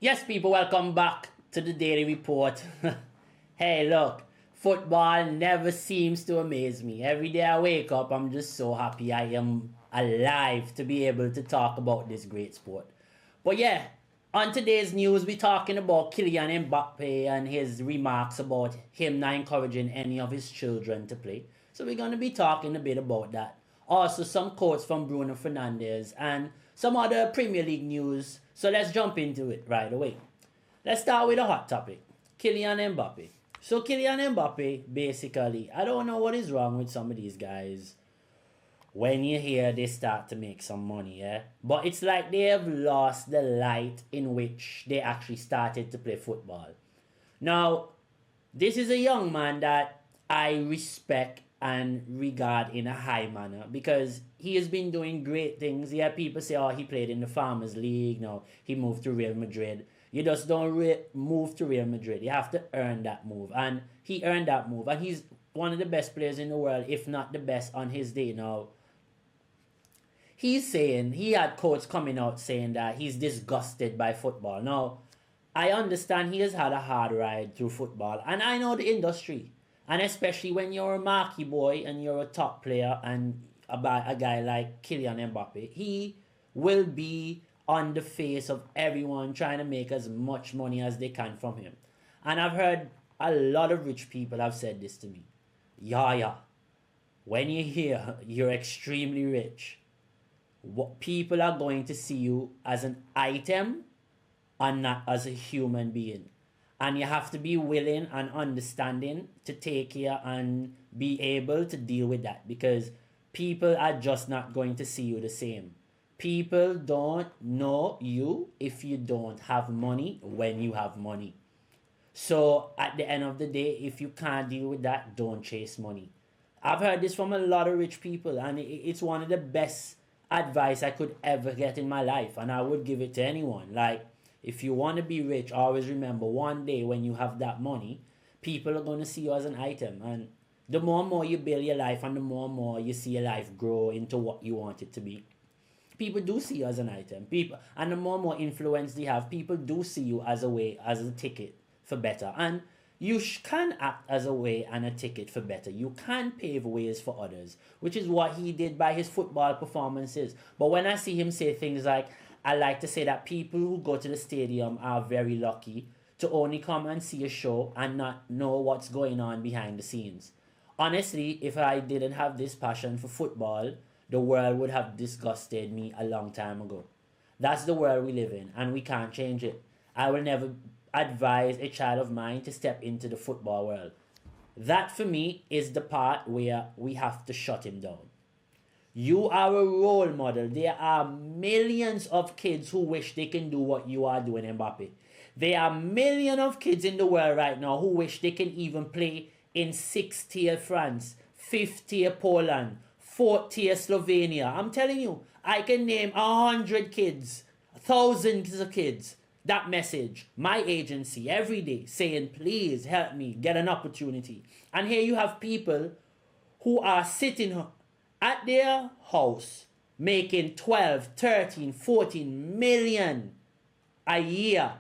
Yes, people, welcome back to the Daily Report. Hey, look, football never seems to amaze me. Every day I wake up, I'm just so happy I am alive to be able to talk about this great sport. But yeah, on today's news, we're talking about Kylian Mbappé and his remarks about him not encouraging any of his children to play. So we're going to be talking a bit about that. Also, some quotes from Bruno Fernandes and some other Premier League news. So let's jump into it right away. Let's start with a hot topic. Kylian Mbappé. So Kylian Mbappé, basically, I don't know what is wrong with some of these guys. When you hear they start to make some money, yeah? But it's like they have lost the light in which they actually started to play football. Now, this is a young man that I respect and regard in a high manner because he has been doing great things. Yeah, people say, oh, he played in the Farmers League. No, he moved to Real Madrid. You just don't move to Real Madrid. You have to earn that move. And he earned that move. And he's one of the best players in the world, if not the best on his day. Now, he's saying, he had quotes coming out saying that he's disgusted by football. Now, I understand he has had a hard ride through football. And I know the industry. And especially when you're a marquee boy and you're a top player and a guy like Kylian Mbappé, he will be on the face of everyone trying to make as much money as they can from him. And I've heard a lot of rich people have said this to me. Yaya, when you hear you're extremely rich, what people are going to see you as an item and not as a human being. And you have to be willing and understanding to take care and be able to deal with that because people are just not going to see you the same. People don't know you if you don't have money when you have money. So at the end of the day, if you can't deal with that, don't chase money. I've heard this from a lot of rich people, and it's one of the best advice I could ever get in my life, and I would give it to anyone. Like, if you want to be rich, always remember one day when you have that money, people are going to see you as an item. And the more and more you build your life and the more and more you see your life grow into what you want it to be, people do see you as an item. People, and the more and more influence they have, people do see you as a way, as a ticket for better. And you can act as a way and a ticket for better. You can pave ways for others, which is what he did by his football performances. But when I see him say things like, I like to say that people who go to the stadium are very lucky to only come and see a show and not know what's going on behind the scenes. Honestly, if I didn't have this passion for football, the world would have disgusted me a long time ago. That's the world we live in, and we can't change it. I will never advise a child of mine to step into the football world. That for me is the part where we have to shut him down. You are a role model. There are millions of kids who wish they can do what you are doing, Mbappe. There are millions of kids in the world right now who wish they can even play in 6th tier France, 5th tier Poland, 4th tier Slovenia. I'm telling you, I can name 100 kids, thousands of kids. That message, my agency, every day saying, please help me get an opportunity. And here you have people who are sitting at their house making 12, 13, 14 million a year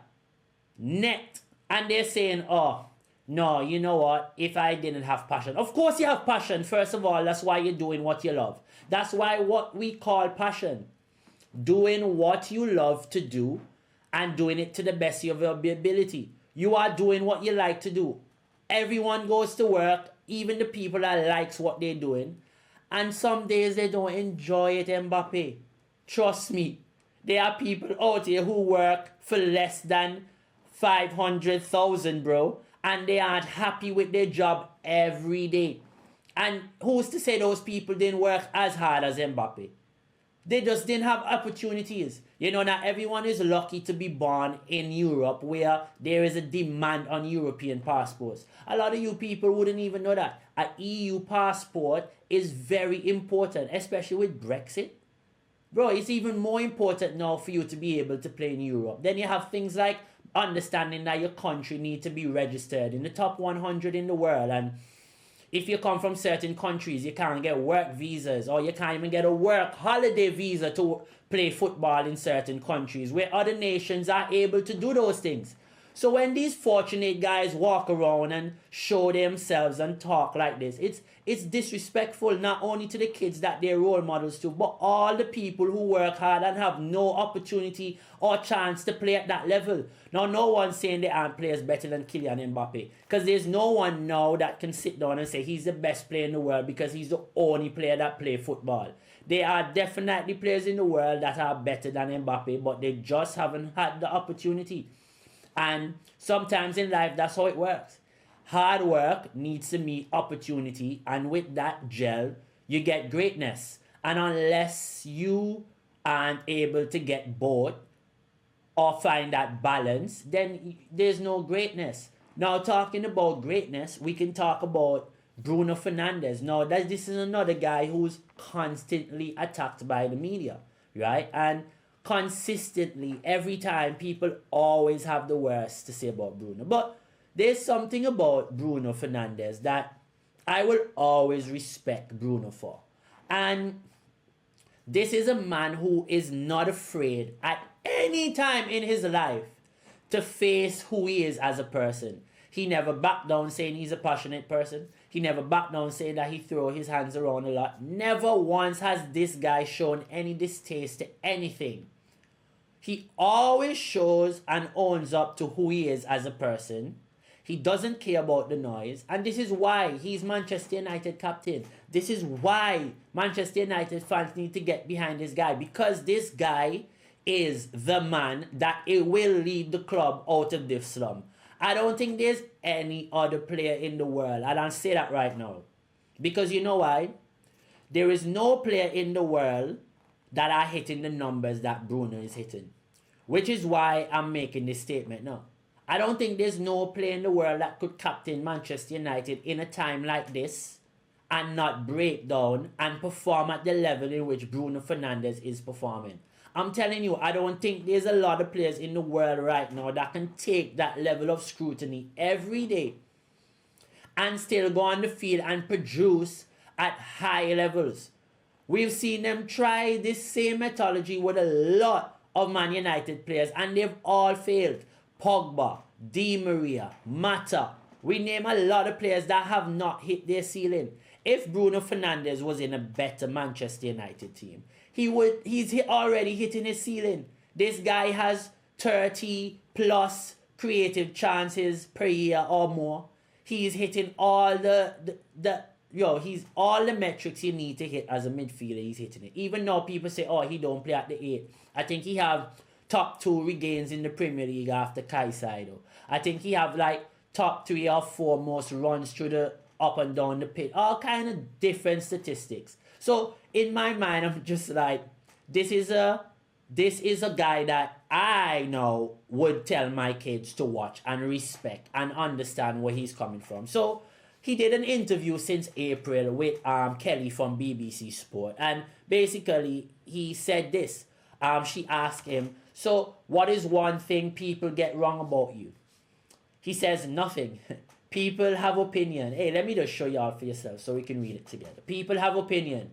net. And they're saying, oh, no, you know what? If I didn't have passion. Of course you have passion. First of all, that's why you're doing what you love. That's why what we call passion. Doing what you love to do and doing it to the best of your ability. You are doing what you like to do. Everyone goes to work, even the people that likes what they're doing. And some days they don't enjoy it, Mbappe. Trust me. There are people out here who work for less than 500,000, bro. And they aren't happy with their job every day. And who's to say those people didn't work as hard as Mbappe? They just didn't have opportunities. You know, not everyone is lucky to be born in Europe where there is a demand on European passports. A lot of you people wouldn't even know that. An EU passport is very important, especially with Brexit. Bro, it's even more important now for you to be able to play in Europe. Then you have things like understanding that your country needs to be registered in the top 100 in the world. And If you come from certain countries, you can't get work visas, or you can't even get a work holiday visa to play football in certain countries where other nations are able to do those things. So when these fortunate guys walk around and show themselves and talk like this, it's disrespectful not only to the kids that they're role models to, but all the people who work hard and have no opportunity or chance to play at that level. Now, no one's saying there aren't players better than Kylian Mbappé, because there's no one now that can sit down and say he's the best player in the world because he's the only player that plays football. There are definitely players in the world that are better than Mbappé, but they just haven't had the opportunity. And sometimes in life, that's how it works. Hard work needs to meet opportunity, and with that gel, you get greatness. And unless you aren't able to get both or find that balance, then there's no greatness. Now, talking about greatness, we can talk about Bruno Fernandes. Now, this is another guy who's constantly attacked by the media, right? And consistently, every time, people always have the worst to say about Bruno. But there's something about Bruno Fernandes that I will always respect Bruno for. And this is a man who is not afraid at any time in his life to face who he is as a person. He never backed down saying he's a passionate person. He never backed down saying that he throws his hands around a lot. Never once has this guy shown any distaste to anything. He always shows and owns up to who he is as a person. He doesn't care about the noise. And this is why he's Manchester United captain. This is why Manchester United fans need to get behind this guy. Because this guy is the man that it will lead the club out of this slum. I don't think there's any other player in the world. I don't say that right now. Because you know why? There is no player in the world that are hitting the numbers that Bruno is hitting. Which is why I'm making this statement now. I don't think there's no player in the world that could captain Manchester United in a time like this and not break down and perform at the level in which Bruno Fernandes is performing. I'm telling you, I don't think there's a lot of players in the world right now that can take that level of scrutiny every day and still go on the field and produce at high levels. We've seen them try this same methodology with a lot of Man United players, and they've all failed. Pogba, Di Maria, Mata. We name a lot of players that have not hit their ceiling. If Bruno Fernandes was in a better Manchester United team, he's already hitting his ceiling. This guy has 30 plus creative chances per year or more. He's hitting all he's all the metrics you need to hit as a midfielder. He's hitting it. Even though people say, oh, he don't play at the 8. I think he have top 2 regains in the Premier League after Caicedo. I think he have like top 3 or 4 most runs through the up and down the pitch. All kind of different statistics. So in my mind, I'm just like, this is a guy that I know would tell my kids to watch and respect and understand where he's coming from. So he did an interview since April with Kelly from BBC Sport, and basically he said this. She asked him, so what is one thing people get wrong about you? He says nothing. People have opinion. Hey, let me just show you all for yourself so we can read it together. People have opinion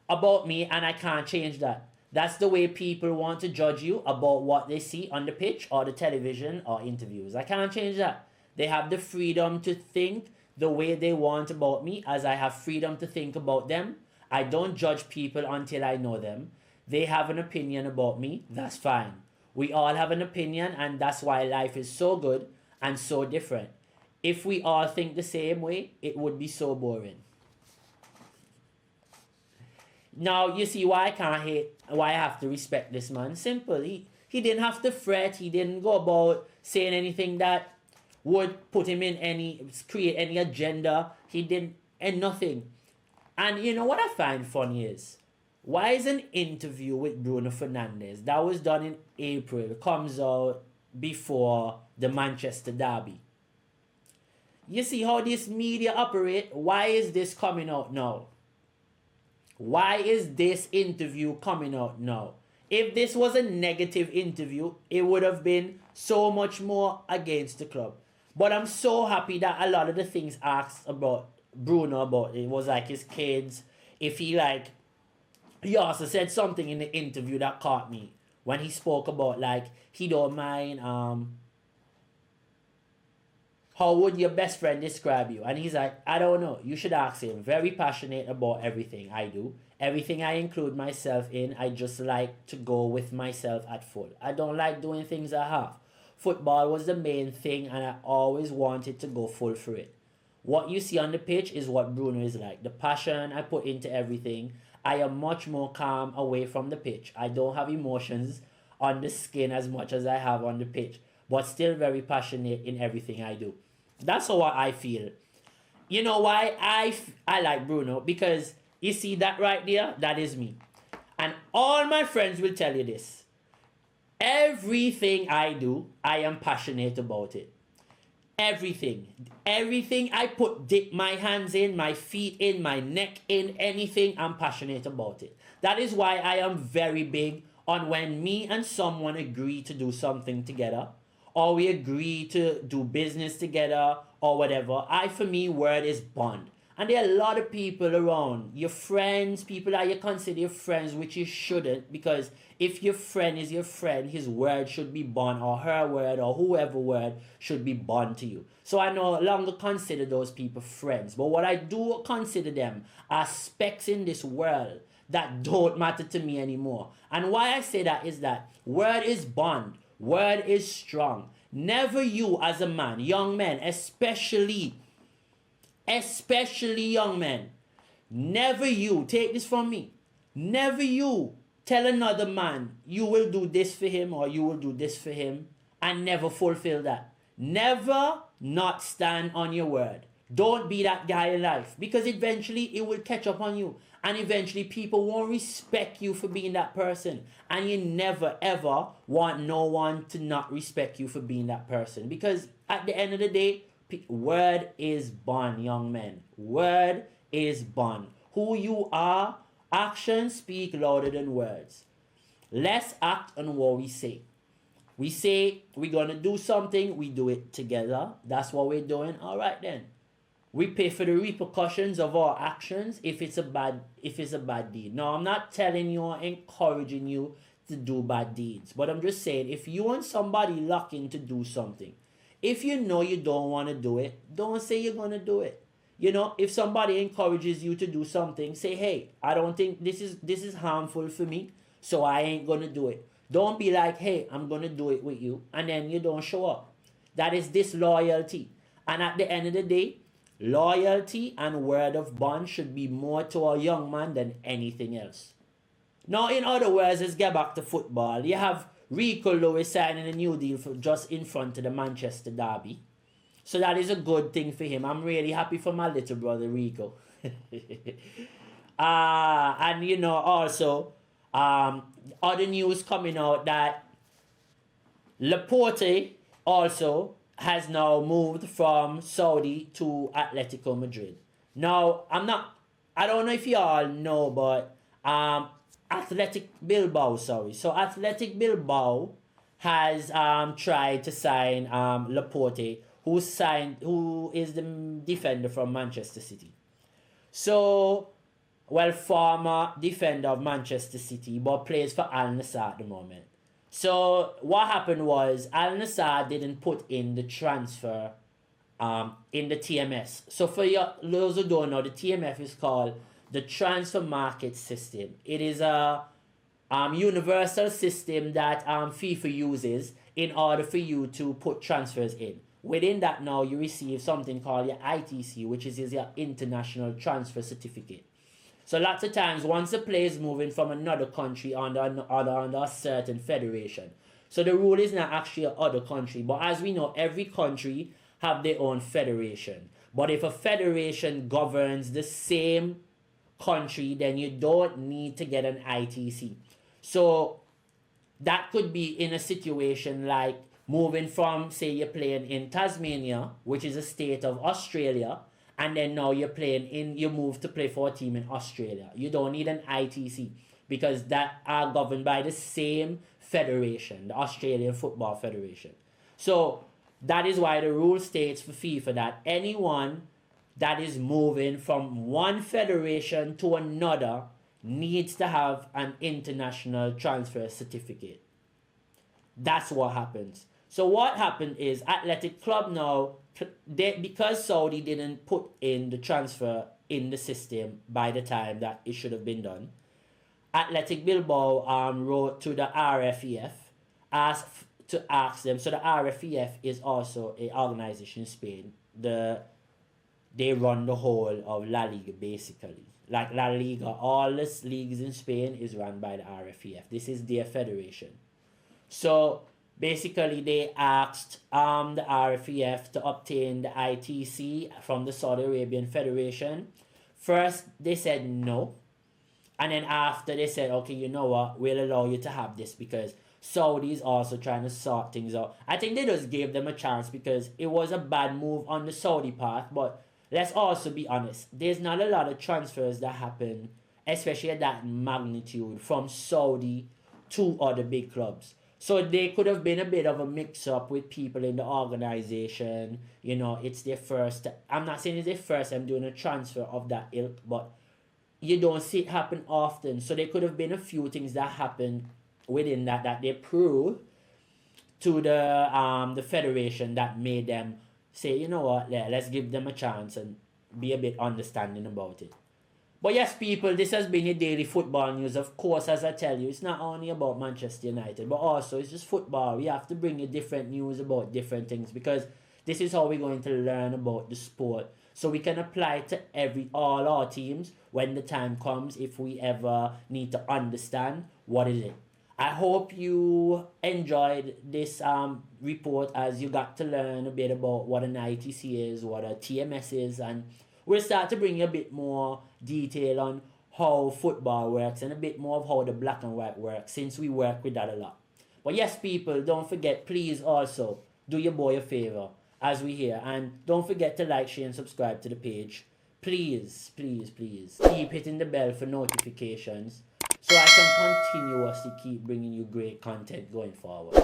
about me, and I can't change that. That's the way people want to judge you about what they see on the pitch or the television or interviews. I can't change that. They have the freedom to think the way they want about me, as I have freedom to think about them. I don't judge people until I know them. They have an opinion about me. That's fine. We all have an opinion, and that's why life is so good and so different. If we all think the same way, it would be so boring. Now, you see why I can't hate, why I have to respect this man. Simple. He didn't have to fret. He didn't go about saying anything that would put him in create any agenda. He didn't, and nothing. And you know what I find funny is, why is an interview with Bruno Fernandes that was done in April comes out before the Manchester derby? You see how this media operate? Why is this coming out now? Why is this interview coming out now? If this was a negative interview, it would have been so much more against the club. But I'm so happy that a lot of the things asked about Bruno about it was like his kids. If he like, he also said something in the interview that caught me when he spoke about like he don't mind how would your best friend describe you? And he's like, I don't know. You should ask him. Very passionate about everything I do. Everything I include myself in, I just like to go with myself at full. I don't like doing things I half. Football was the main thing and I always wanted to go full for it. What you see on the pitch is what Bruno is like. The passion I put into everything. I am much more calm away from the pitch. I don't have emotions on the skin as much as I have on the pitch, but still very passionate in everything I do. That's how I feel. You know why I like Bruno? Because you see that right there? That is me. And all my friends will tell you this. Everything I do, I am passionate about it. Everything. Everything I dip my hands in, my feet in, my neck in, anything, I'm passionate about it. That is why I am very big on when me and someone agree to do something together, or we agree to do business together, or whatever. For me, word is bond. And there are a lot of people around, your friends, people that you consider your friends, which you shouldn't, because if your friend is your friend, his word should be bond, or her word, or whoever word should be bond to you. So I no longer consider those people friends. But what I do consider them are specks in this world that don't matter to me anymore. And why I say that is that word is bond, word is strong. Never you as a man, young men, especially young men, never you, take this from me, never you tell another man you will do this for him or you will do this for him and never fulfill that. Never not stand on your word. Don't be that guy in life, because eventually it will catch up on you, and eventually people won't respect you for being that person, and you never ever want no one to not respect you for being that person, because at the end of the day, word is bond, young men. Word is bond. Who you are, actions speak louder than words. Let's act on what we say. We say we're gonna do something, we do it together. That's what we're doing. All right then. We pay for the repercussions of our actions if it's a bad deed. Now, I'm not telling you or encouraging you to do bad deeds, but I'm just saying, if you and somebody lock in to do something, if you know you don't want to do it, don't say you're going to do it. You know, if somebody encourages you to do something, say, hey, I don't think this is harmful for me, so I ain't going to do it. Don't be like, hey, I'm going to do it with you, and then you don't show up. That is disloyalty. And at the end of the day, loyalty and word of bond should be more to a young man than anything else. Now, in other words, let's get back to football. You have Rico Lewis signing a new deal for just in front of the Manchester derby. So that is a good thing for him. I'm really happy for my little brother Rico. And you know, also, other news coming out that Laporte also has now moved from Saudi to Atletico Madrid. Now, I don't know if you all know, but Athletic Bilbao, sorry. So Athletic Bilbao has tried to sign Laporte, who is the defender from Manchester City. So, well, former defender of Manchester City, but plays for Al Nassr at the moment. So what happened was Al Nassr didn't put in the transfer in the TMS. So for those who don't know, the TMF is called the Transfer Market System. It is a universal system that FIFA uses in order for you to put transfers in. Within that now, you receive something called your ITC, which is your International Transfer Certificate. So lots of times, once a player is moving from another country under a certain federation, so the rule is not actually another country, but as we know, every country have their own federation. But if a federation governs the same country, then you don't need to get an ITC. So that could be in a situation like moving from, say, you're playing in Tasmania, which is a state of Australia, and then now you move to play for a team in Australia. You don't need an ITC because that are governed by the same federation, the Australian Football Federation. So that is why the rule states for FIFA that anyone that is moving from one federation to another needs to have an international transfer certificate. That's what happens. So what happened is Athletic Club now, because Saudi didn't put in the transfer in the system by the time that it should have been done, Athletic Bilbao wrote to the RFEF to ask them. So the RFEF is also an organization in Spain. They run the whole of La Liga basically. Like La Liga, all the leagues in Spain is run by the RFEF. This is their federation. So basically they asked the RFEF to obtain the ITC from the Saudi Arabian Federation. First they said no. And then after they said, okay, you know what, we'll allow you to have this because Saudi is also trying to sort things out. I think they just gave them a chance because it was a bad move on the Saudi part. But let's also be honest, there's not a lot of transfers that happen, especially at that magnitude, from Saudi to other big clubs. So they could have been a bit of a mix-up with people in the organization. You know, it's their first, I'm not saying it's their first time doing a transfer of that ilk, but you don't see it happen often. So there could have been a few things that happened within that they proved to the federation that made them say, you know what, let's give them a chance and be a bit understanding about it. But yes, people, this has been your daily football news. Of course, as I tell you, it's not only about Manchester United, but also it's just football. We have to bring you different news about different things because this is how we're going to learn about the sport. So we can apply it to all our teams when the time comes if we ever need to understand what is it. I hope you enjoyed this report as you got to learn a bit about what an ITC is, what a TMS is, and we'll start to bring you a bit more detail on how football works and a bit more of how the black and white works since we work with that a lot. But yes, people, don't forget, please also do your boy a favor as we here, and don't forget to like, share and subscribe to the page. Please, please, please keep hitting the bell for notifications so I can continuously keep bringing you great content going forward.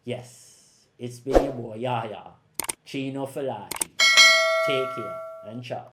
Yes, it's been your boy Yaya, Chino Falachi. Take care and ciao.